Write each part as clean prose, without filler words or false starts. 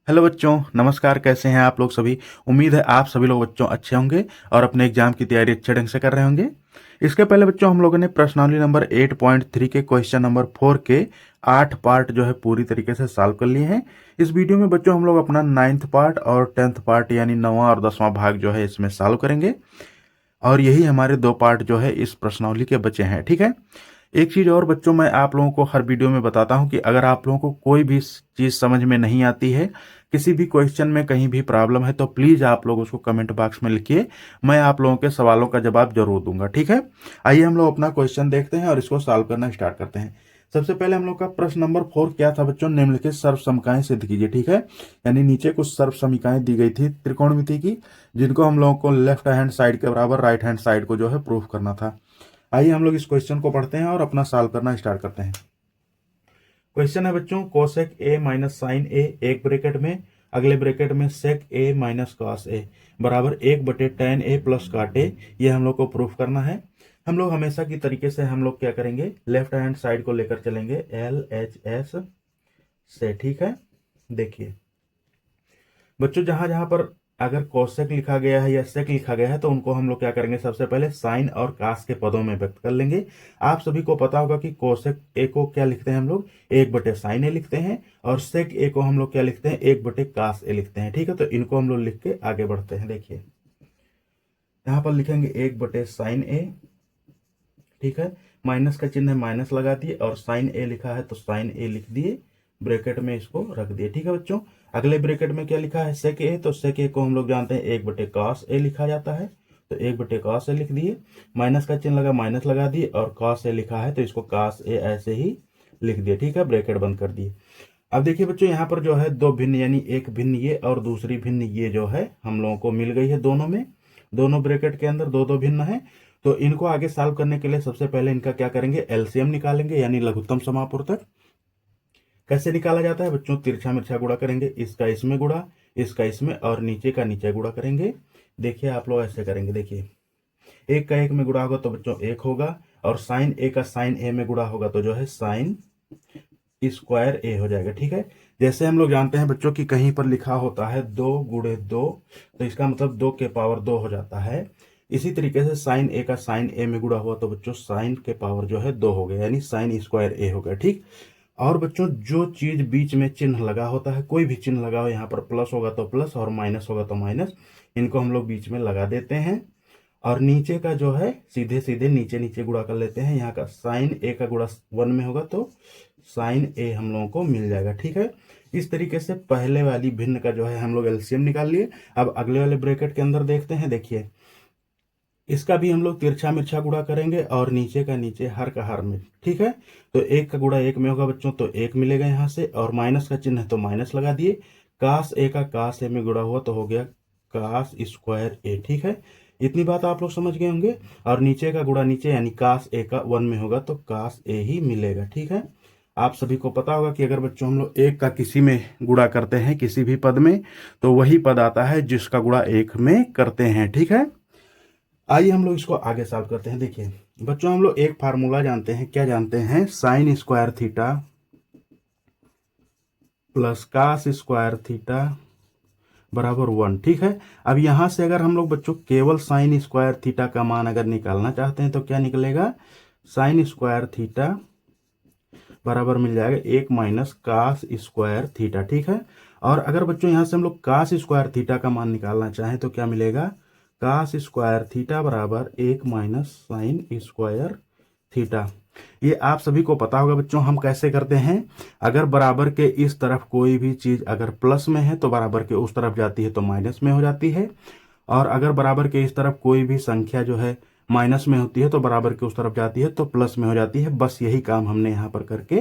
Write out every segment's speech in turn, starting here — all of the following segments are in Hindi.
हेलो बच्चों, नमस्कार। कैसे हैं आप लोग सभी। उम्मीद है आप सभी लोग बच्चों अच्छे होंगे और अपने एग्जाम की तैयारी अच्छे ढंग से कर रहे होंगे। इसके पहले बच्चों हम लोगों ने प्रश्नावली नंबर 8.3 के क्वेश्चन नंबर 4 के 8 पार्ट जो है पूरी तरीके से सॉल्व कर लिए हैं। इस वीडियो में बच्चों हम लोग अपना 9th पार्ट और 10th पार्ट यानी 9वां और 10वां भाग जो है इसमें सॉल्व करेंगे। और यही हमारे 2 पार्ट जो है इस प्रश्नावली के बचे हैं। ठीक है। एक चीज़ और बच्चों, मैं आप लोगों को हर वीडियो में बताता हूं कि अगर आप लोगों को कोई भी चीज़ समझ में नहीं आती है, किसी भी क्वेश्चन में कहीं भी प्रॉब्लम है, तो प्लीज़ आप लोग उसको कमेंट बॉक्स में लिखिए। मैं आप लोगों के सवालों का जवाब जरूर दूंगा। ठीक है। आइए हम लोग अपना क्वेश्चन देखते हैं और इसको सॉल्व करना स्टार्ट करते हैं। सबसे पहले हम लोग का प्रश्न नंबर 4 क्या था बच्चों, निम्नलिखित सर्वसमकाएं सिद्ध कीजिए। ठीक है। यानी नीचे कुछ सर्वसमीकाएं दी गई थी त्रिकोणमिति की, जिनको हम लोगों को लेफ्ट हैंड साइड के बराबर राइट हैंड साइड को जो है प्रूफ करना था। आइए हम लोग इस क्वेश्चन को पढ़ते हैं और अपना सॉल्व करना स्टार्ट करते हैं। क्वेश्चन है बच्चों, कोसेक ए माइनस साइन ए एक ब्रैकेट में, अगले ब्रैकेट में सेक ए माइनस कॉस ए बराबर 1/tan ए प्लस काट ए। ये हम लोग को प्रूफ करना है। हम लोग हमेशा की तरीके से हम लोग क्या करेंगे, लेफ्ट हैंड साइड को लेकर चलेंगे LHS से। ठीक है। देखिए बच्चों, जहां जहां पर अगर कोसेक लिखा गया है या सेक लिखा गया है तो उनको हम लोग क्या करेंगे, सबसे पहले साइन और कास के पदों में व्यक्त कर लेंगे। आप सभी को पता होगा कि कोसेक ए को क्या लिखते हैं हम लोग, 1/sin ए लिखते हैं, और सेक ए को हम लोग क्या लिखते हैं, 1/cos ए लिखते हैं। ठीक है। तो इनको हम लोग लिख के आगे बढ़ते हैं। देखिए यहां पर लिखेंगे 1/sin ए। ठीक है। माइनस का चिन्ह है, माइनस लगा दिए, और साइन ए लिखा है तो साइन ए लिख दिए, ब्रैकेट में इसको रख दिए। ठीक है बच्चों। अगले ब्रैकेट में क्या लिखा है, सेक ए, तो सेक ए को हम लोग जानते हैं 1/cos ए लिखा जाता है, तो 1/cos ए लिख दिए। माइनस का चिन्ह लगा, माइनस लगा दिए, और cos ए लिखा है तो इसको cos ए ऐसे ही लिख दिए। ठीक है। ब्रैकेट बंद कर दिए। अब देखिए बच्चों, यहाँ पर जो है दो भिन्न, यानी एक भिन्न ये और दूसरी भिन्न ये जो है हम लोगों को मिल गई है। दोनों में, दोनों ब्रैकेट के अंदर दो दो भिन्न है। तो इनको आगे सॉल्व करने के लिए सबसे पहले इनका क्या करेंगे, एलसीएम निकालेंगे, यानी लघुत्तम समापूर्तक। कैसे निकाला जाता है बच्चों, तिरछा मिर्छा गुणा करेंगे, इसका इसमें गुणा, इसका इसमें, और नीचे का नीचे गुणा करेंगे। देखिए आप लोग ऐसे करेंगे। देखिए एक का एक में गुणा होगा तो बच्चों एक होगा, और साइन ए का साइन ए में गुणा होगा तो जो है साइन स्क्वायर ए हो जाएगा। ठीक है। जैसे हम लोग जानते हैं बच्चों कि कहीं पर लिखा होता है 2 × 2, तो इसका मतलब 2 के पावर 2 हो जाता है। इसी तरीके से साइन ए का साइन ए में गुणा हुआ तो बच्चों साइन के पावर जो है 2 हो गया, यानी साइन स्क्वायर ए हो गया। ठीक। और बच्चों जो चीज बीच में चिन्ह लगा होता है, कोई भी चिन्ह लगा हो, यहाँ पर प्लस होगा तो प्लस और माइनस होगा तो माइनस, इनको हम लोग बीच में लगा देते हैं। और नीचे का जो है सीधे सीधे नीचे नीचे गुणा कर लेते हैं। यहाँ का साइन ए का गुणा 1 में होगा तो साइन ए हम लोगों को मिल जाएगा। ठीक है। इस तरीके से पहले वाली भिन्न का जो है हम लोग एलसीएम निकाल लिए। अब अगले वाले ब्रैकेट के अंदर देखते हैं। देखिए इसका भी हम लोग तिरछा मिर्छा गुणा करेंगे, और नीचे का नीचे, हर का हर में। ठीक है। तो एक का गुणा एक में होगा बच्चों तो एक मिलेगा यहाँ से, और माइनस का चिन्ह है तो माइनस लगा दिए। कास ए का कास ए में गुणा हुआ तो हो गया कास स्क्वायर ए। ठीक है। इतनी बात आप लोग समझ गए होंगे। और नीचे का गुणा नीचे, यानी कास ए का 1 में होगा तो कास ए ही मिलेगा। ठीक है। आप सभी को पता होगा कि अगर बच्चों हम लोग एक का किसी में गुणा करते हैं, किसी भी पद में, तो वही पद आता है जिसका गुणा एक में करते हैं। ठीक है। आइए हम लोग इसको आगे सॉल्व करते हैं। देखिए बच्चों, हम लोग एक फार्मूला जानते हैं। क्या जानते हैं, sine square theta plus cos square theta बराबर 1। ठीक है। अब यहां से अगर हम लोग बच्चों केवल साइन स्क्वायर थीटा का मान अगर निकालना चाहते हैं तो क्या निकलेगा, साइन स्क्वायर थीटा बराबर मिल जाएगा 1 माइनस कास स्क्वायर थीटा। ठीक है। और अगर बच्चों यहां से हम लोग कास स्क्वायर थीटा का मान निकालना चाहें तो क्या मिलेगा, कास स्क्वायर थीटा बराबर 1 माइनस साइन स्क्वायर थीटा। ये आप सभी को पता होगा बच्चों, हम कैसे करते हैं, अगर बराबर के इस तरफ कोई भी चीज अगर प्लस में है तो बराबर के उस तरफ जाती है तो माइनस में हो जाती है, और अगर बराबर के इस तरफ कोई भी संख्या जो है माइनस में होती है तो बराबर के उस तरफ जाती है तो प्लस में हो जाती है। बस यही काम हमने यहाँ पर करके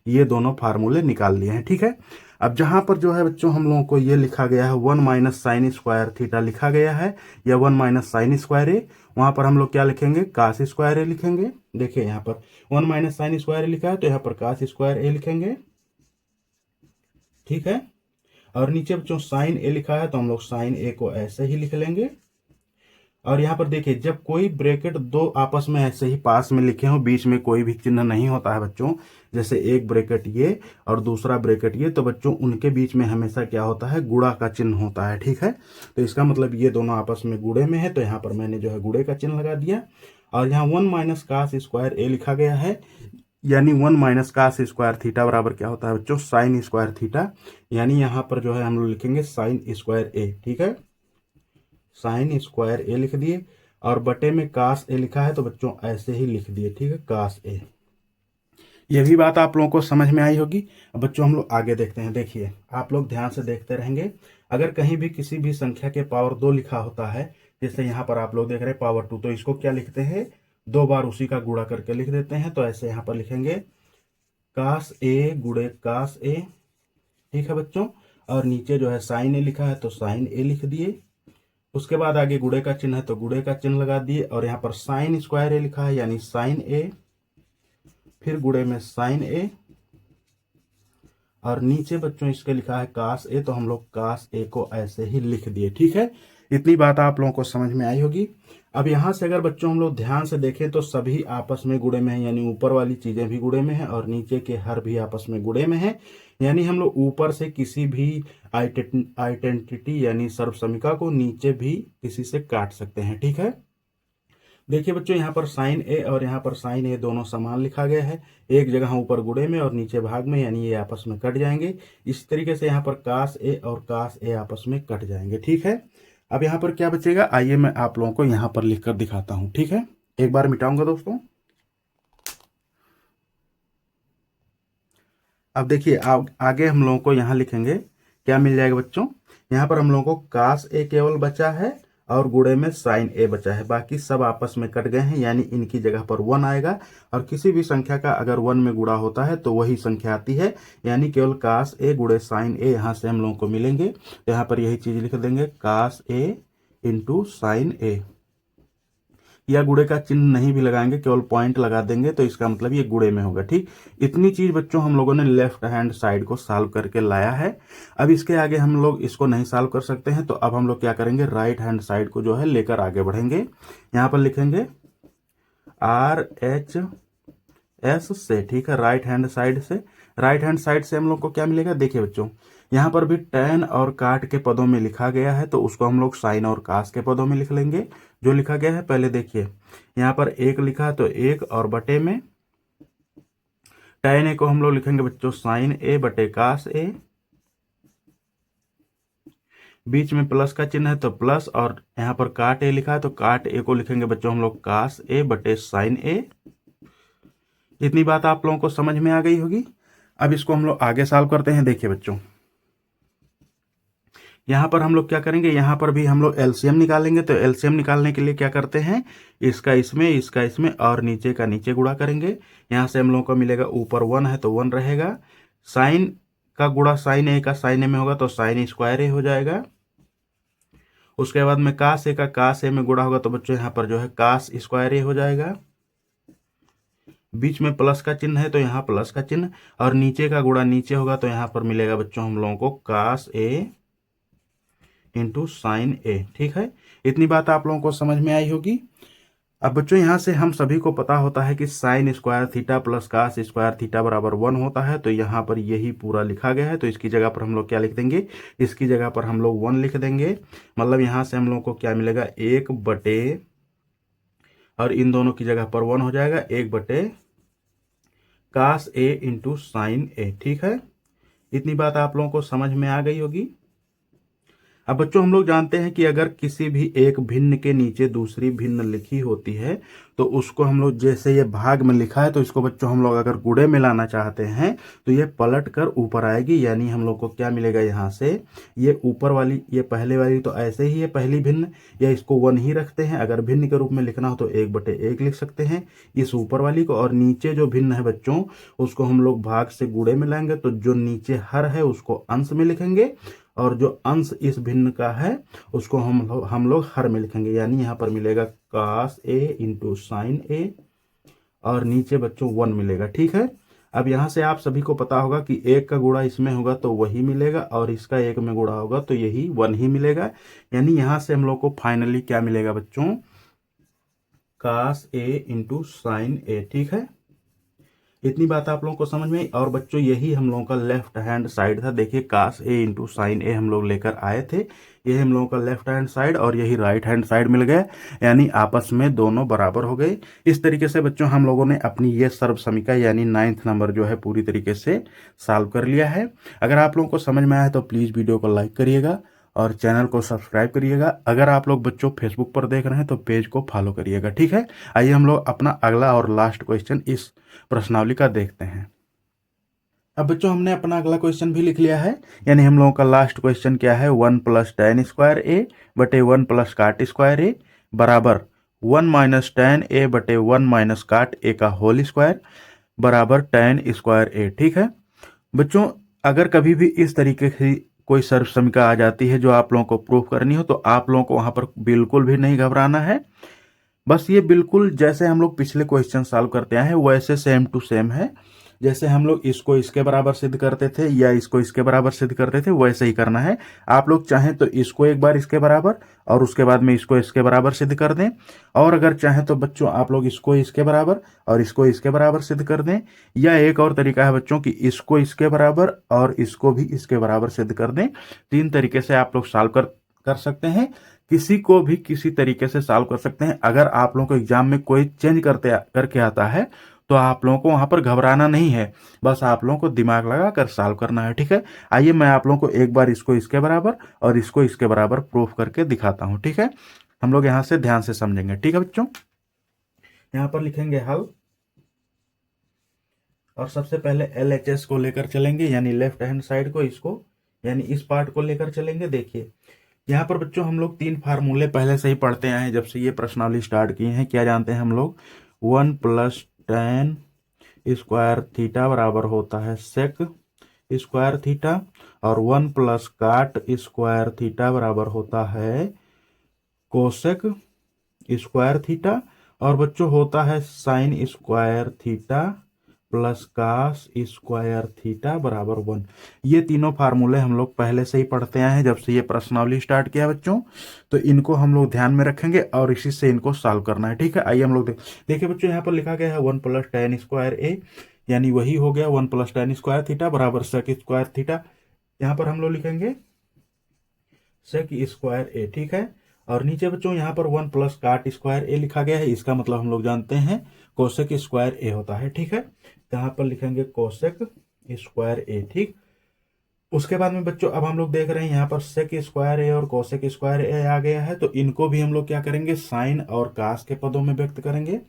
ये दोनों फार्मूले निकाल लिए हैं। ठीक है। अब जहां पर जो है बच्चों हम लोगों को ये लिखा गया है 1 माइनस साइन स्क्वायर थीटा लिखा गया है, या 1 माइनस साइन स्क्वायर ए, वहां पर हम लोग क्या लिखेंगे, कास स्क्वायर ए लिखेंगे। देखिए यहाँ पर 1 माइनस साइन स्क्वायर ए लिखा है तो यहाँ पर कास स्क्वायर ए लिखेंगे। ठीक है। और नीचे बच्चों साइन ए लिखा है तो हम लोग साइन ए को ऐसे ही लिख लेंगे। और यहाँ पर देखिए, जब कोई ब्रैकेट दो आपस में ऐसे ही पास में लिखे हो, बीच में कोई भी चिन्ह नहीं होता है बच्चों, जैसे एक ब्रैकेट ये और दूसरा ब्रैकेट ये, तो बच्चों उनके बीच में हमेशा क्या होता है, गुणा का चिन्ह होता है। ठीक है, तो इसका मतलब ये दोनों आपस में गुणे में है, तो यहाँ पर मैंने जो है गुणे का चिन्ह लगा दिया। और यहाँ 1 माइनस कास स्क्वायर ए लिखा गया है, यानी 1 माइनस कास स्क्वायर थीटा बराबर क्या होता है बच्चों, साइन स्क्वायर थीटा। यानी यहाँ पर जो है हम लोग लिखेंगे साइन स्क्वायर ए। ठीक है, साइन स्क्वायर ए लिख दिए, और बटे में कास ए लिखा है तो बच्चों ऐसे ही लिख दिए। ठीक है, कास ए। ये भी बात आप लोगों को समझ में आई होगी। अब बच्चों हम लोग आगे देखते हैं। देखिए, आप लोग ध्यान से देखते रहेंगे। अगर कहीं भी किसी भी संख्या के पावर 2 लिखा होता है, जैसे यहाँ पर आप लोग देख रहे हैं पावर 2, तो इसको क्या लिखते हैं, 2 बार उसी का गुणा करके लिख देते हैं। तो ऐसे यहाँ पर लिखेंगे कास ए गुणे कास ए। ठीक है बच्चों, और नीचे जो है साइन ए लिखा है तो साइन ए लिख दिए। उसके बाद आगे गुणे का चिन्ह है तो गुणे का चिन्ह लगा दिए, और यहाँ पर साइन स्क्वायर ए लिखा है यानी साइन ए, फिर गुणे में साइन ए, और नीचे बच्चों इसके लिखा है कास ए, तो हम लोग कास ए को ऐसे ही लिख दिए। ठीक है, इतनी बात आप लोगों को समझ में आई होगी। अब यहां से अगर बच्चों हम लोग ध्यान से देखें तो सभी आपस में गुणे में है, यानी ऊपर वाली चीजें भी गुणे में है और नीचे के हर भी आपस में गुणे में है। यानी हम लोग ऊपर से किसी भी आइडेंटिटी यानी सर्वसमीका को नीचे भी किसी से काट सकते हैं। ठीक है, देखिए बच्चों, यहाँ पर साइन ए और यहाँ पर साइन ए दोनों समान लिखा गया है, एक जगह ऊपर गुणे में और नीचे भाग में, यानी ये आपस में कट जाएंगे। इस तरीके से यहाँ पर कास ए और कास ए आपस में कट जाएंगे। ठीक है, अब यहाँ पर क्या बचेगा, आइए मैं आप लोगों को यहाँ पर लिखकर दिखाता हूँ। ठीक है, एक बार मिटाऊंगा दोस्तों। अब देखिए, आगे हम लोगों को यहाँ लिखेंगे, क्या मिल जाएगा बच्चों, यहाँ पर हम लोगों को कास ए केवल बचा है और गुणे में साइन ए बचा है, बाकी सब आपस में कट गए हैं, यानी इनकी जगह पर 1 आएगा। और किसी भी संख्या का अगर 1 में गुणा होता है तो वही संख्या आती है, यानी केवल कास ए गुणे साइन ए यहाँ से हम लोगों को मिलेंगे। तो यहाँ पर यही चीज लिख देंगे, कास ए इंटू साइन ए, या गुणे का चिन्ह नहीं भी लगाएंगे, केवल पॉइंट लगा देंगे, तो इसका मतलब ये गुणे में होगा। ठीक, इतनी चीज बच्चों हम लोगों ने लेफ्ट हैंड साइड को सॉल्व करके लाया है। अब इसके आगे हम लोग इसको नहीं सॉल्व कर सकते हैं, तो अब हम लोग क्या करेंगे, राइट हैंड साइड को जो है लेकर आगे बढ़ेंगे। यहां पर लिखेंगे RHS से। ठीक है, राइट हैंड साइड से, राइट हैंड साइड से हम लोग को क्या मिलेगा, देखिए बच्चों, यहाँ पर भी टैन और काट के पदों में लिखा गया है, तो उसको हम लोग साइन और कास के पदों में लिख लेंगे जो लिखा गया है। पहले देखिए, यहाँ पर 1 लिखा है तो 1 और बटे में टैन ए को हम लोग लिखेंगे बच्चों साइन ए बटे कास ए, बीच में प्लस का चिन्ह है तो प्लस, और यहाँ पर काट ए लिखा है तो काट ए को लिखेंगे बच्चों हम लोग कास ए बटे साइन ए। इतनी बात आप लोगों को समझ में आ गई होगी। अब इसको हम लोग आगे सॉल्व करते हैं। देखिए बच्चों, यहां पर हम लोग क्या करेंगे, यहां पर भी हम लोग एलसीएम निकालेंगे। तो एलसीएम निकालने के लिए क्या करते हैं, इसका इसमें और नीचे का नीचे गुणा करेंगे। यहां से हम लोगों को मिलेगा, ऊपर 1 है तो 1 रहेगा, साइन का गुणा साइन ए का साइन ए में होगा तो साइन स्क्वायर ए हो जाएगा। उसके बाद में कास ए का कास ए में गुणा होगा तो बच्चों यहाँ पर जो है कास स्क्वायर ए हो जाएगा। बीच में प्लस का चिन्ह है तो यहाँ प्लस का चिन्ह, और नीचे का गुणा नीचे होगा तो यहाँ पर मिलेगा बच्चों हम लोगों को कास ए इंटू साइन ए। ठीक है, इतनी बात आप लोगों को समझ में आई होगी। अब बच्चों, यहाँ से हम सभी को पता होता है कि sine square theta plus cos square theta बराबर 1 होता है, तो यहाँ पर यही पूरा लिखा गया है। तो इसकी जगह पर हम लोग क्या लिख देंगे, इसकी जगह पर हम लोग 1 लिख देंगे। मतलब यहाँ से हम लोग को क्या मिलेगा, 1 बटे, और इन दोनों की जगह पर 1 हो जाएगा, 1 बटे कास ए इंटू साइन ए। ठीक है, इतनी बात आप लोगों को समझ में आ गई होगी। अब बच्चों, हम लोग जानते हैं कि अगर किसी भी एक भिन्न के नीचे दूसरी भिन्न लिखी होती है तो उसको हम लोग, जैसे ये भाग में लिखा है तो इसको बच्चों हम लोग अगर गुणे में लाना चाहते हैं तो ये पलट कर ऊपर आएगी। यानी हम लोग को क्या मिलेगा, यहाँ से ये ऊपर वाली, ये पहले वाली तो ऐसे ही है पहली भिन्न, या इसको 1 ही रखते हैं। अगर भिन्न के रूप में लिखना हो तो 1 बटे 1 लिख सकते हैं इस ऊपर वाली को, और नीचे जो भिन्न है बच्चों उसको हम लोग भाग से गुणे में लाएंगे, तो जो नीचे हर है उसको अंश में लिखेंगे, और जो अंश इस भिन्न का है उसको हम लोग हर में लिखेंगे। यानी यहाँ पर मिलेगा कास ए इंटू साइन ए, और नीचे बच्चों 1 मिलेगा। ठीक है, अब यहाँ से आप सभी को पता होगा कि एक का गुणा इसमें होगा तो वही मिलेगा, और इसका एक में गुणा होगा तो यही 1 ही मिलेगा। यानी यहाँ से हम लोग को फाइनली क्या मिलेगा बच्चों, cos A इंटू साइन ए। ठीक है, इतनी बात आप लोगों को समझ में आई। और बच्चों यही हम लोगों का लेफ्ट हैंड साइड था। देखिए cos A इंटू साइन ए हम लोग लेकर आए थे, यही हम लोगों का लेफ्ट हैंड साइड और यही राइट हैंड साइड मिल गया, यानी आपस में दोनों बराबर हो गए। इस तरीके से बच्चों हम लोगों ने अपनी ये सर्व समीका यानी 9th नंबर जो है पूरी तरीके से सॉल्व कर लिया है। अगर आप लोगों को समझ में आया तो प्लीज़ वीडियो को लाइक करिएगा और चैनल को सब्सक्राइब करिएगा। अगर आप लोग बच्चों फेसबुक पर देख रहे हैं तो पेज को फॉलो करिएगा। ठीक है, आइए हम लोग अपना अगला और लास्ट क्वेश्चन इस प्रश्नावली का देखते हैं। अब बच्चों हमने अपना अगला क्वेश्चन भी लिख लिया है, यानी हम लोगों का लास्ट क्वेश्चन क्या है, 1 प्लस टेन स्क्वायर ए बटे 1 प्लस काट स्क्वायर ए बराबर 1 माइनस टेन ए बटे 1 माइनस काट ए का होल स्क्वायर बराबर टेन स्क्वायर ए। ठीक है बच्चों, अगर कभी भी इस तरीके की कोई सर्व समीका आ जाती है जो आप लोगों को प्रूफ करनी हो तो आप लोगों को वहां पर बिल्कुल भी नहीं घबराना है। बस ये बिल्कुल जैसे हम लोग पिछले क्वेश्चन सॉल्व करते हैं वैसे सेम टू सेम है। जैसे हम लोग इसको इसके बराबर सिद्ध करते थे या इसको इसके बराबर सिद्ध करते थे वैसे ही करना है। आप लोग चाहें तो इसको एक बार इसके बराबर और उसके बाद में इसको इसके बराबर सिद्ध कर दें, और अगर चाहें तो बच्चों आप लोग इसको इसके बराबर और इसको इसके बराबर सिद्ध कर दें, या एक और तरीका है बच्चों कि इसको इसके बराबर और इसको भी इसके बराबर सिद्ध कर दें। 3 तरीके से आप लोग सॉल्व कर सकते हैं, किसी को भी किसी तरीके से सॉल्व कर सकते हैं। अगर आप लोगों को एग्जाम में कोई चेंज करके आता है तो आप लोगों को वहां पर घबराना नहीं है, बस आप लोगों को दिमाग लगा कर सॉल्व करना है। ठीक है, आइए मैं आप लोगों को एक बार इसको इसके बराबर और इसको इसके बराबर प्रूफ करके दिखाता हूं। ठीक है, हम लोग यहां से ध्यान से समझेंगे। ठीक है बच्चों, यहां पर लिखेंगे हल, और सबसे पहले LHS को लेकर चलेंगे, यानी लेफ्ट हैंड साइड को, इसको यानी इस पार्ट को लेकर चलेंगे। देखिए यहाँ पर बच्चों हम लोग 3 फार्मूले पहले से ही पढ़ते आए हैं, जब से ये प्रश्नावली स्टार्ट किए हैं। क्या जानते हैं हम लोग, 1 प्लस टेन स्क्वायर थीटा बराबर होता है सेक स्क्वायर थीटा, और 1 प्लस काट स्क्वायर थीटा बराबर होता है कोसेक स्क्वायर थीटा, और बच्चों होता है sine square theta plus cos square theta बराबर 1। ये तीनों फार्मूले हम लोग पहले से ही पढ़ते आए हैं जब से ये प्रश्नावली स्टार्ट किया बच्चों, तो इनको हम लोग ध्यान में रखेंगे और इसी से इनको सॉल्व करना है। ठीक है, आइए हम लोग देखिए बच्चों, यहाँ पर लिखा गया है 1 प्लस टेन स्क्वायर ए, यानी वही हो गया 1 प्लस टेन स्क्वायर थीटा बराबर सेक स्क्वायर थीटा। यहाँ पर हम लोग लिखेंगे सेक स्क्वायर ए। ठीक है, और नीचे बच्चों यहाँ पर 1 प्लस काट स्क्वायर ए लिखा गया है, इसका मतलब हम लोग जानते हैं कोसेक स्क्वायर ए होता है। ठीक है, यहाँ पर लिखेंगे कोसेक स्क्वायर ए। ठीक, उसके बाद में बच्चों अब हम लोग देख रहे हैं यहाँ पर सेक स्क्वायर ए और कोसेक स्क्वायर ए आ गया है, तो इनको भी हम लोग क्या करेंगे, साइन और कास के पदों में व्यक्त करेंगे।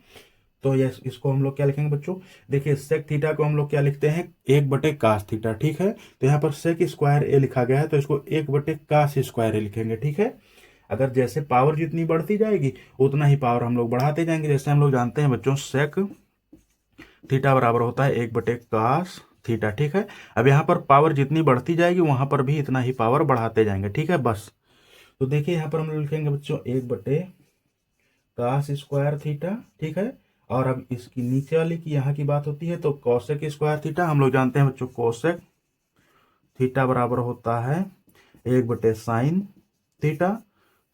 तो ये इसको हम लोग क्या लिखेंगे बच्चों, देखिए सेक थीटा को हम लोग क्या लिखते हैं, 1/कास थीटा। ठीक है, तो यहाँ पर सेक स्क्वायर ए लिखा गया है तो इसको 1/कास स्क्वायर ए लिखेंगे। ठीक है, अगर जैसे पावर जितनी बढ़ती जाएगी उतना ही पावर हम लोग बढ़ाते जाएंगे। जैसे हम लोग जानते हैं बच्चों सेक थीटा बराबर होता है 1/कास थीटा। ठीक है, अब यहाँ पर पावर जितनी बढ़ती जाएगी वहां पर भी इतना ही पावर बढ़ाते जाएंगे। ठीक है, बस तो देखिए यहाँ पर हम लोग लिखेंगे बच्चों 1/कास स्क्वायर थीटा। ठीक है, और अब इसकी नीचे वाली की यहाँ की बात होती है तो कोसेक स्क्वायर थीटा। हम लोग जानते हैं बच्चों कोसेक थीटा बराबर होता है 1/साइन थीटा।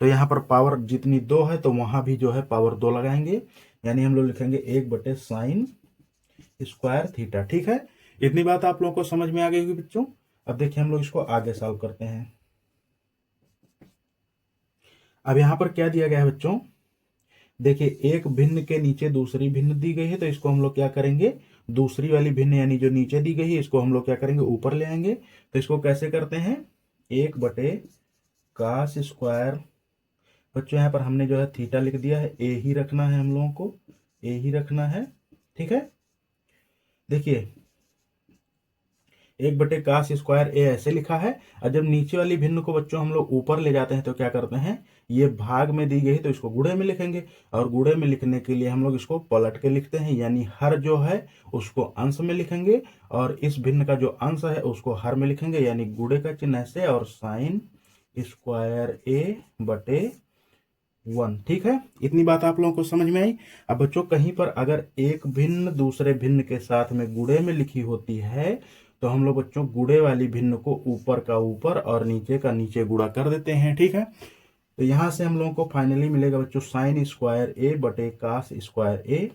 तो यहाँ पर पावर जितनी 2 है तो वहां भी जो है पावर 2 लगाएंगे, यानी हम लोग लिखेंगे 1/साइन स्क्वायर थीटा। ठीक है, इतनी बात आप लोगों को समझ में आ गई होगी बच्चों। अब देखिए हम लोग इसको आगे सॉल्व करते हैं। अब यहाँ पर क्या दिया गया है बच्चों, देखिए एक भिन्न के नीचे दूसरी भिन्न दी गई है, तो इसको हम लोग क्या करेंगे, दूसरी वाली भिन्न यानी जो नीचे दी गई है इसको हम लोग क्या करेंगे, ऊपर ले आएंगे। तो इसको कैसे करते हैं, 1/कास स्क्वायर, बच्चों यहाँ पर हमने जो है थीटा लिख दिया है, ए ही रखना है, हम लोगों को ए ही रखना है। ठीक है, देखिए 1/कास स्क्वायर ए ऐसे लिखा है, और जब नीचे वाली भिन्न को बच्चों हम लोग ऊपर ले जाते हैं तो क्या करते हैं, ये भाग में दी गई तो इसको गुणे में लिखेंगे, और गुणे में लिखने के लिए हम लोग इसको पलट के लिखते हैं, यानी हर जो है उसको अंश में लिखेंगे और इस भिन्न का जो अंश है उसको हर में लिखेंगे, यानी गुणे का चिन्ह से और साइन स्क्वायर ए बटे 1। ठीक है, इतनी बात आप लोगों को समझ में आई। अब बच्चों कहीं पर अगर एक भिन्न दूसरे भिन्न के साथ में गुणे में लिखी होती है तो हम लोग बच्चों गुणे वाली भिन्न को ऊपर का ऊपर और नीचे का नीचे गुणा कर देते हैं। ठीक है, तो यहां से हम लोगों को फाइनली मिलेगा बच्चों साइन स्क्वायर ए बटे कास स्क्वायर ए,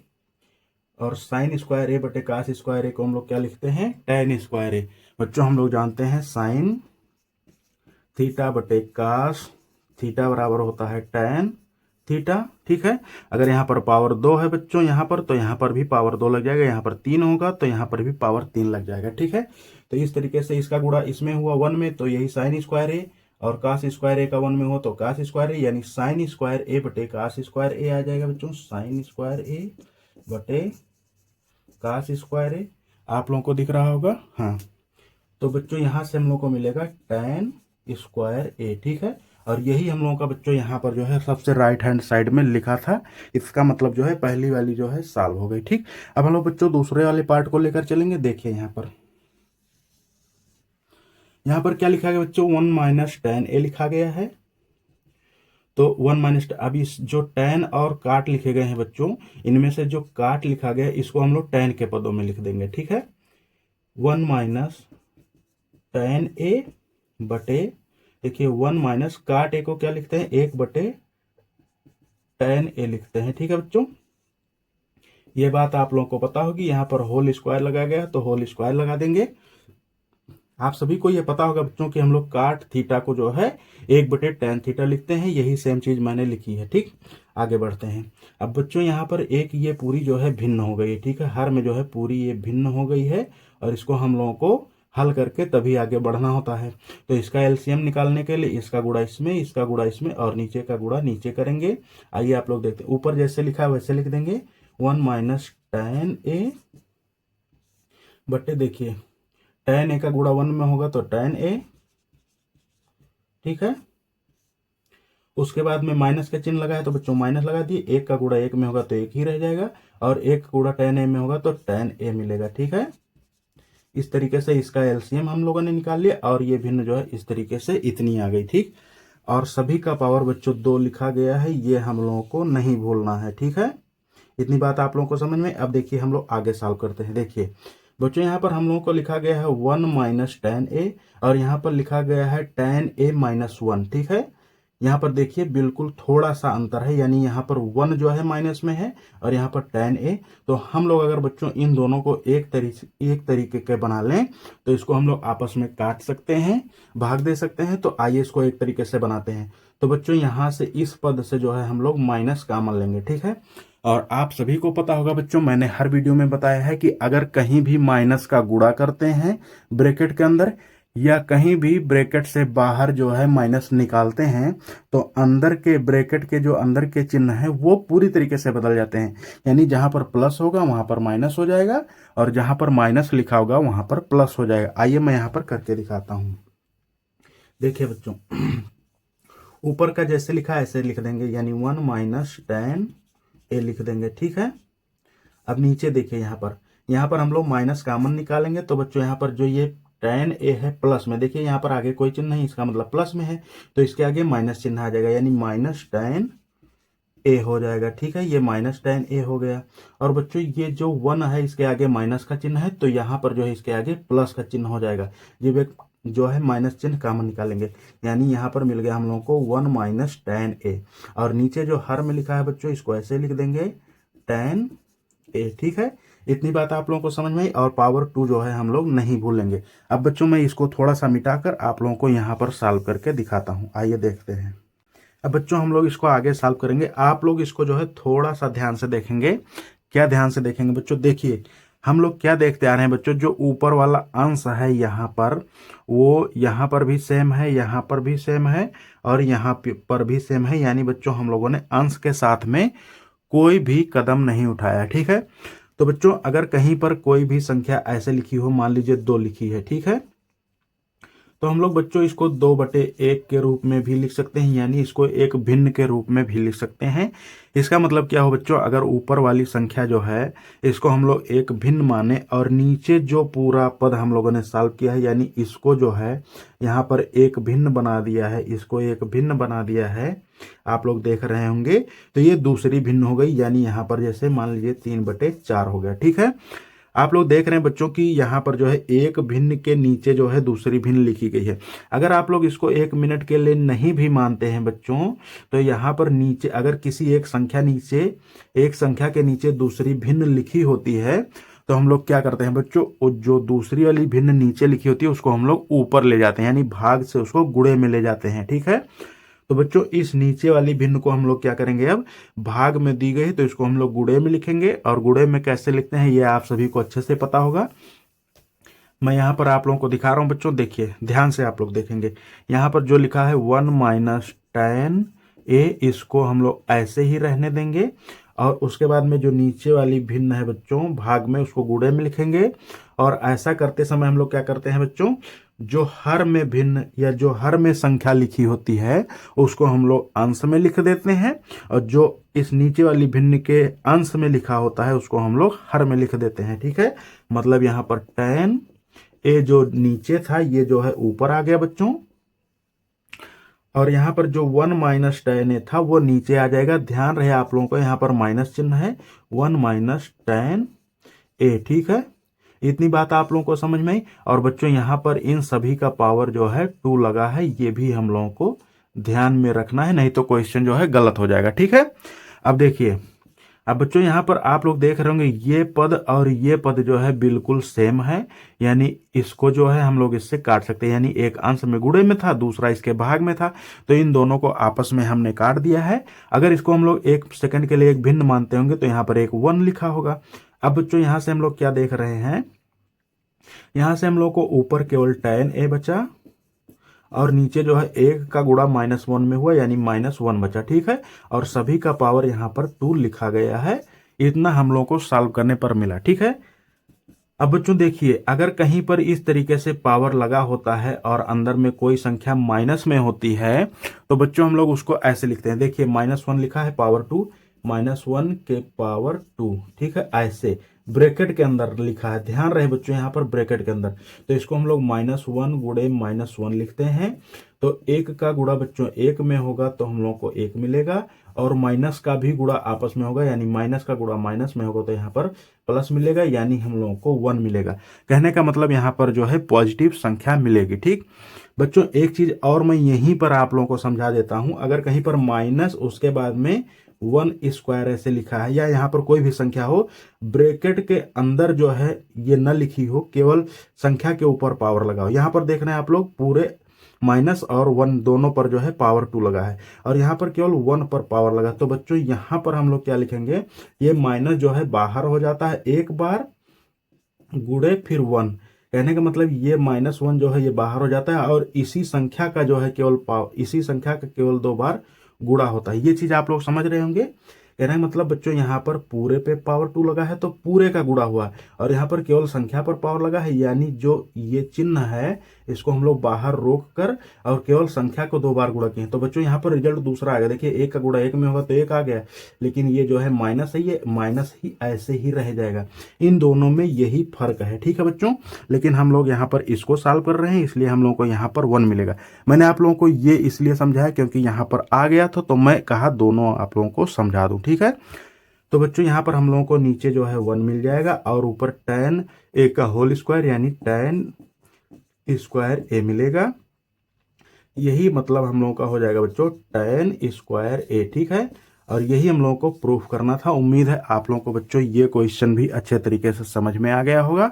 और साइन स्क्वायर ए बटे कास स्क्वायर ए को हम लोग क्या लिखते हैं, टैन स्क्वायर ए। बच्चों हम लोग जानते हैं साइन थीटा बटे कास थीटा बराबर होता है टैन थीटा। ठीक है, अगर यहाँ पर पावर 2 है बच्चों यहाँ पर, तो यहाँ पर भी पावर 2 लग जाएगा, यहाँ पर 3 होगा तो यहाँ पर भी पावर 3 लग जाएगा। ठीक है, तो इस तरीके से इसका गुणा इसमें हुआ 1 में, तो यही साइन स्क्वायर ए, और कास स्क्वायर ए का 1 में हो तो कास स्क्वायर ए, यानी साइन स्क्वायर ए बटे कास स्क्वायर ए आ जाएगा बच्चों, साइन स्क्वायर ए बटे कास स्क्वायर ए। आप लोगों को दिख रहा होगा, हाँ। तो बच्चों यहाँ से हम लोग को मिलेगा टैन स्क्वायर ए। ठीक है, और यही हम लोगों का बच्चों यहाँ पर जो है सबसे राइट हैंड साइड में लिखा था, इसका मतलब जो है पहली वाली जो है सॉल्व हो गई। ठीक, अब हम लोग बच्चों दूसरे वाले पार्ट को लेकर चलेंगे। देखिए यहाँ पर क्या लिखा गया बच्चों, 1 माइनस टैन ए लिखा गया है। तो 1 माइनस, अब इस जो टैन और काट लिखे गए हैं बच्चों, इनमें से जो काट लिखा गया है इसको हम लोग टैन के पदों में लिख देंगे। ठीक है, 1 माइनस टैन ए बटे, देखिए 1 माइनस काट ए को क्या लिखते हैं, 1 बटे टैन ए लिखते हैं। ठीक है बच्चों, ये बात आप लोगों को पता होगी। यहाँ पर होल स्क्वायर लगा गया तो होल स्क्वायर लगा देंगे। आप सभी को ये पता होगा बच्चों कि हम लोग काट थीटा को जो है 1 बटे टैन थीटा लिखते हैं, यही सेम चीज मैंने लिखी है। ठीक, आगे बढ़ते हैं। अब बच्चों यहाँ पर एक ये पूरी जो है भिन्न हो गई है। ठीक है, हर में जो है पूरी ये भिन्न हो गई है, और इसको हम लोगों को हल करके तभी आगे बढ़ना होता है। तो इसका एलसीएम निकालने के लिए इसका गुणा इसमें, इसका गुणा इसमें, और नीचे का गुणा नीचे करेंगे। आइए आप लोग देखते हैं, ऊपर जैसे लिखा है वैसे लिख देंगे, 1 माइनस टैन ए बटे, देखिए टैन ए का गुणा 1 में होगा तो टैन ए। ठीक है, उसके बाद में माइनस का चिन्ह लगाया तो बच्चों माइनस लगा दिए, 1 का गुणा 1 में होगा तो 1 ही रह जाएगा, और 1 का गुणा टैन ए में होगा तो टैन ए मिलेगा। ठीक है, इस तरीके से इसका एलसीएम हम लोगों ने निकाल लिया, और ये भिन्न जो है इस तरीके से इतनी आ गई। ठीक, और सभी का पावर बच्चों 2 लिखा गया है, ये हम लोगों को नहीं भूलना है। ठीक है, इतनी बात आप लोगों को समझ में। अब देखिए हम लोग आगे सॉल्व करते हैं। देखिए बच्चों यहाँ पर हम लोगों को लिखा गया है 1 माइनस टैन ए, और यहाँ पर लिखा गया है टैन ए माइनस 1। ठीक है, यहाँ पर देखिए बिल्कुल थोड़ा सा अंतर है, यानी यहाँ पर 1 जो है माइनस में है और यहाँ पर टैन ए। तो हम लोग अगर बच्चों इन दोनों को एक तरीके के बना लें तो इसको हम लोग आपस में काट सकते हैं, भाग दे सकते हैं। तो आइए इसको एक तरीके से बनाते हैं। तो बच्चों यहाँ से इस पद से जो है हम लोग माइनस कॉमन लेंगे। ठीक है, और आप सभी को पता होगा बच्चों, मैंने हर वीडियो में बताया है कि अगर कहीं भी माइनस का गुणा करते हैं ब्रैकेट के अंदर, या कहीं भी ब्रैकेट से बाहर जो है माइनस निकालते हैं, तो अंदर के ब्रैकेट के जो अंदर के चिन्ह है वो पूरी तरीके से बदल जाते हैं। यानी जहां पर प्लस होगा वहां पर माइनस हो जाएगा, और जहां पर माइनस लिखा होगा वहां पर प्लस हो जाएगा। आइए मैं यहां पर करके दिखाता हूं। देखिए बच्चों, ऊपर का जैसे लिखा है ऐसे लिख देंगे, यानी 1 माइनस टैन ए लिख देंगे। ठीक है, अब नीचे देखिए यहाँ पर हम लोग माइनस कॉमन निकालेंगे। तो बच्चों यहाँ पर जो ये टैन ए है प्लस में, देखिए यहाँ पर आगे कोई चिन्ह नहीं, इसका मतलब प्लस में है, तो इसके आगे माइनस चिन्ह आ जाएगा, यानी माइनस टैन ए हो जाएगा। ठीक है, ये माइनस टैन ए हो गया। और बच्चों ये जो 1 है इसके आगे माइनस का चिन्ह है, तो यहाँ पर जो है इसके आगे प्लस का चिन्ह हो जाएगा। जब एक जो है माइनस चिन्ह कॉमन निकालेंगे, यानी यहाँ पर मिल गया हम लोगों को 1 माइनस टैन ए, और नीचे जो हर में लिखा है बच्चों इसको ऐसे लिख देंगे, टैन ए। ठीक है, इतनी बात आप लोगों को समझ में आई, और पावर 2 जो है हम लोग नहीं भूलेंगे। अब बच्चों मैं इसको थोड़ा सा मिटाकर आप लोगों को यहाँ पर सॉल्व करके दिखाता हूँ। आइए देखते हैं। अब बच्चों हम लोग इसको आगे सॉल्व करेंगे, आप लोग इसको जो है थोड़ा सा ध्यान से देखेंगे। क्या ध्यान से देखेंगे बच्चों, देखिए हम लोग क्या देखते आ रहे हैं बच्चों, जो ऊपर वाला अंश है यहाँ पर, वो यहाँ पर भी सेम है, यहाँ पर भी सेम है, और यहाँ पर भी सेम है। यानी बच्चों हम लोगों ने अंश के साथ में कोई भी कदम नहीं उठाया। ठीक है, तो बच्चों अगर कहीं पर कोई भी संख्या ऐसे लिखी हो, मान लीजिए 2 लिखी है, ठीक है, तो हम लोग बच्चों इसको 2/1 के रूप में भी लिख सकते हैं, यानी इसको एक भिन्न के रूप में भी लिख सकते हैं। इसका मतलब क्या हो बच्चों, अगर ऊपर वाली संख्या जो है इसको हम लोग एक भिन्न माने और नीचे जो पूरा पद हम लोगों ने सॉल्व किया है यानी इसको जो है यहाँ पर एक भिन्न बना दिया है, इसको एक भिन्न बना दिया है, आप लोग देख रहे होंगे। तो ये दूसरी भिन्न हो गई, यानी यहाँ पर जैसे मान लीजिए 3/4 हो गया। ठीक है, आप लोग देख रहे हैं बच्चों की यहाँ पर जो है एक भिन्न के नीचे जो है दूसरी भिन्न लिखी गई है। अगर आप लोग इसको 1 मिनट के लिए नहीं भी मानते हैं बच्चों, तो यहाँ पर नीचे अगर किसी एक संख्या के नीचे दूसरी भिन्न लिखी होती है तो हम लोग क्या करते हैं बच्चों, जो दूसरी वाली भिन्न नीचे लिखी होती है उसको हम लोग ऊपर ले जाते हैं, यानी भाग से उसको गुणे में ले जाते हैं। ठीक है, तो बच्चों इस नीचे वाली भिन्न को हम लोग क्या करेंगे, अब भाग में दी गई तो इसको हम लोग गुणे में लिखेंगे। और गुणे में कैसे लिखते हैं ये आप सभी को अच्छे से पता होगा। मैं यहाँ पर आप लोगों को दिखा रहा हूँ बच्चों, देखिए ध्यान से आप लोग देखेंगे। यहाँ पर जो लिखा है 1 - tan a, इसको हम लोग ऐसे ही रहने देंगे। और उसके बाद में जो नीचे वाली भिन्न है बच्चों भाग में, उसको गुणे में लिखेंगे। और ऐसा करते समय हम लोग क्या करते हैं बच्चों, जो हर में भिन्न या जो हर में संख्या लिखी होती है उसको हम लोग अंश में लिख देते हैं, और जो इस नीचे वाली भिन्न के अंश में लिखा होता है उसको हम लोग हर में लिख देते हैं। ठीक है, मतलब यहाँ पर tan a जो नीचे था ये जो है ऊपर आ गया बच्चों, और यहाँ पर जो 1 - tan a था वो नीचे आ जाएगा। ध्यान रहे आप लोगों को यहाँ पर माइनस चिन्ह है, 1 - tan a। ठीक है, इतनी बात आप लोगों को समझ में आई। और बच्चों यहाँ पर इन सभी का पावर जो है 2 लगा है, ये भी हम लोगों को ध्यान में रखना है, नहीं तो क्वेश्चन जो है गलत हो जाएगा। ठीक है, अब देखिए, अब बच्चों यहाँ पर आप लोग देख रहे होंगे ये पद और ये पद जो है बिल्कुल सेम है, यानी इसको जो है हम लोग इससे काट सकते हैं, यानी एक अंश में गुणे में था दूसरा इसके भाग में था, तो इन दोनों को आपस में हमने काट दिया है। अगर इसको हम लोग 1 सेकंड के लिए एक भिन्न मानते होंगे तो यहाँ पर एक 1 लिखा होगा। अब बच्चों यहाँ से हम लोग क्या देख रहे हैं, यहां से हम लोग को ऊपर केवल tan a बचा और नीचे जो है 1 का गुणा -1 में हुआ, यानी -1 बचा। ठीक है, और सभी का पावर यहाँ पर 2 लिखा गया है। इतना हम लोग को सॉल्व करने पर मिला। ठीक है, अब बच्चों देखिए, अगर कहीं पर इस तरीके से पावर लगा होता है और अंदर में कोई संख्या माइनस में होती है तो बच्चों हम लोग उसको ऐसे लिखते हैं। देखिए -1 लिखा है, पावर 2, -1 के पावर 2। ठीक है, ऐसे ब्रैकेट के अंदर लिखा है, ध्यान रहे बच्चों यहाँ पर ब्रैकेट के अंदर, तो इसको हम लोग -1 गुणे -1 लिखते हैं। तो 1 का गुणा बच्चों 1 में होगा तो हम लोग को 1 मिलेगा, और माइनस का भी गुणा आपस में होगा, यानी माइनस का गुणा माइनस में होगा तो यहाँ पर प्लस मिलेगा, यानी हम लोगों को 1 मिलेगा। कहने का मतलब यहाँ पर जो है पॉजिटिव संख्या मिलेगी। ठीक बच्चों, एक चीज और मैं यहीं पर आप लोगों को समझा देता हूं, अगर कहीं पर माइनस उसके बाद में 1² ऐसे लिखा है या यहाँ पर कोई भी संख्या हो, ब्रैकेट के अंदर जो है ये न लिखी हो, केवल संख्या के ऊपर पावर लगाओ। यहाँ पर देख रहे हैं आप लोग पूरे माइनस और 1 दोनों पर जो है पावर 2 लगा है, और यहाँ पर केवल 1 पर पावर लगा। तो बच्चों यहाँ पर हम लोग क्या लिखेंगे, ये माइनस जो है बाहर हो जाता है एक बार, गुणे फिर 1। कहने का मतलब ये -1 जो है ये बाहर हो जाता है, और इसी संख्या का जो है इसी संख्या का केवल 2 बार गुणा होता है। ये चीज आप लोग समझ रहे होंगे। कहने का मतलब बच्चों यहाँ पर पूरे पे पावर 2 लगा है तो पूरे का गुणा हुआ, और यहाँ पर केवल संख्या पर पावर लगा है, यानी जो ये चिन्ह है इसको हम लोग बाहर रोक कर और केवल संख्या को 2 बार गुणा किए। तो बच्चों यहाँ पर रिजल्ट दूसरा आ गया। देखिए 1 का गुणा 1 में होगा तो 1 आ गया, लेकिन ये जो है माइनस है, ये माइनस ही ऐसे ही रह जाएगा। इन दोनों में यही फर्क है। ठीक है बच्चों, लेकिन हम लोग यहाँ पर इसको सॉल्व कर रहे हैं, इसलिए हम लोगों को यहाँ पर 1 मिलेगा। मैंने आप लोगों को ये इसलिए समझाया क्योंकि यहाँ पर आ गया था, तो मैं कहा दोनों आप लोगों को समझा दूं। ठीक है, तो बच्चों यहाँ पर हम लोगों को नीचे जो है 1 मिल जाएगा, और ऊपर tan a का होल स्क्वायर यानी tan स्क्वायर a मिलेगा। यही मतलब हम लोगों का हो जाएगा बच्चों tan स्क्वायर a। ठीक है, और यही हम लोगों को प्रूफ करना था। उम्मीद है आप लोगों को बच्चों ये क्वेश्चन भी अच्छे तरीके से समझ में आ गया होगा।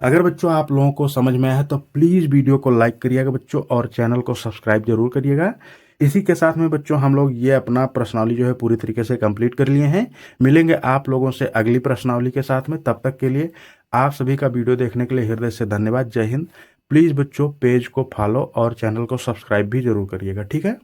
अगर बच्चों आप लोगों को समझ में आया है तो प्लीज़ वीडियो को लाइक करिएगा बच्चों, और चैनल को सब्सक्राइब जरूर करिएगा। इसी के साथ में बच्चों हम लोग ये अपना प्रश्नावली जो है पूरी तरीके से कंप्लीट कर लिए हैं। मिलेंगे आप लोगों से अगली प्रश्नावली के साथ में, तब तक के लिए आप सभी का वीडियो देखने के लिए हृदय से धन्यवाद। जय हिंद। प्लीज़ बच्चों पेज को फॉलो और चैनल को सब्सक्राइब भी जरूर करिएगा। ठीक है।